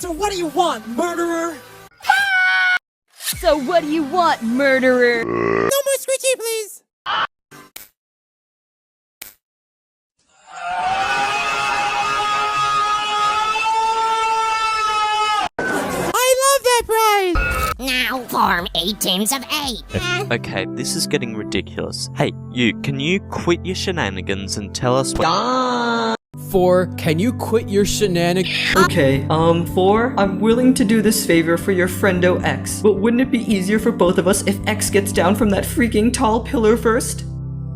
So what do you want, murderer? So what do you want, murderer? No more screechy, please! I love that prize! Now form 8 teams of 8. Okay, this is getting ridiculous. Hey, can you quit your shenanigans and tell us what— 4, can you quit your shenanigans? Okay, 4, I'm willing to do this favor for your friendo X, but wouldn't it be easier for both of us if X gets down from that freaking tall pillar first?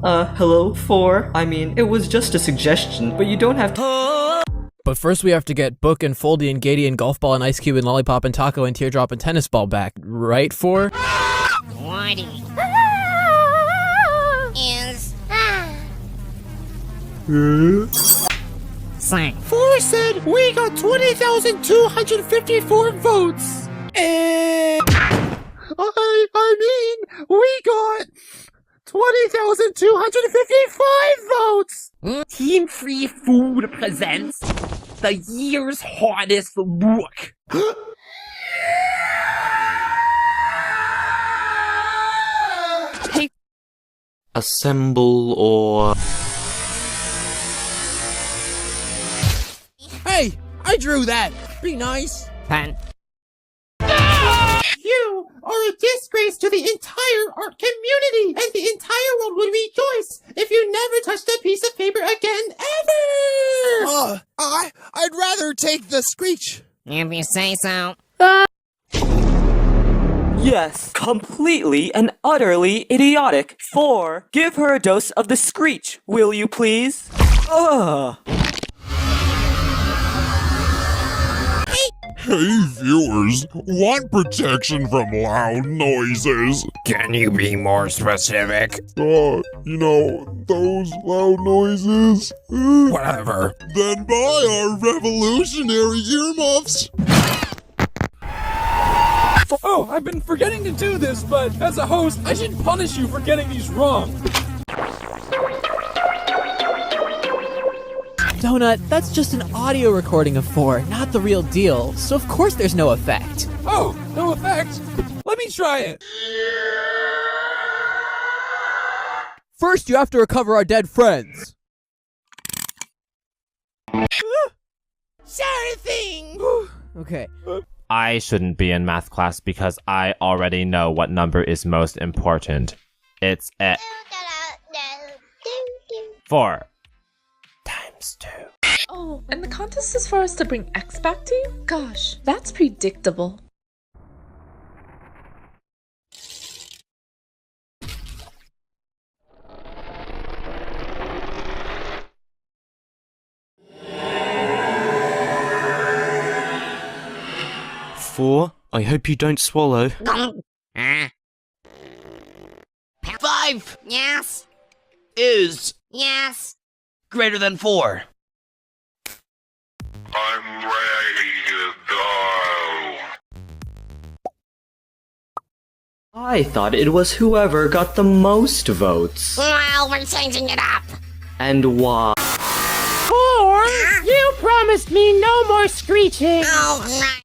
Hello, 4? I mean, it was just a suggestion, but you don't have to— But first we have to get Book and Foldy and Gatey and Golf Ball and Ice Cube and Lollipop and Taco and Teardrop and Tennis Ball back, right, 4? What is Sang. 4 said we got 20,254 votes! I mean, we got 20,255 votes! Team Free Food presents the year's hardest book. assemble or— Hey, I drew that! Be nice! Pen. You are a disgrace to the entire art community, and the entire world would rejoice if you never touched a piece of paper again, ever! I'd rather take the screech. If you say so. Yes, completely and utterly idiotic. 4, give her a dose of the screech, will you please? Ugh. Hey viewers, want protection from loud noises? Can you be more specific? You know, those loud noises? Whatever. Then buy our revolutionary earmuffs! Oh, I've been forgetting to do this, but as a host, I should punish you for getting these wrong. Donut, that's just an audio recording of 4, not the real deal, so of course there's no effect. Oh, no effect? Let me try it. First, you have to recover our dead friends. Sure thing! Okay. I shouldn't be in math class because I already know what number is most important. It's 4 times 2. Oh, and the contest is for us to bring X back to you? Gosh, that's predictable. Four, I hope you don't swallow. 5 Yes. is Yes. greater than 4. I'm ready to go! I thought it was whoever got the most votes. Well, we're changing it up. And why? 4, you promised me no more screeching! Oh,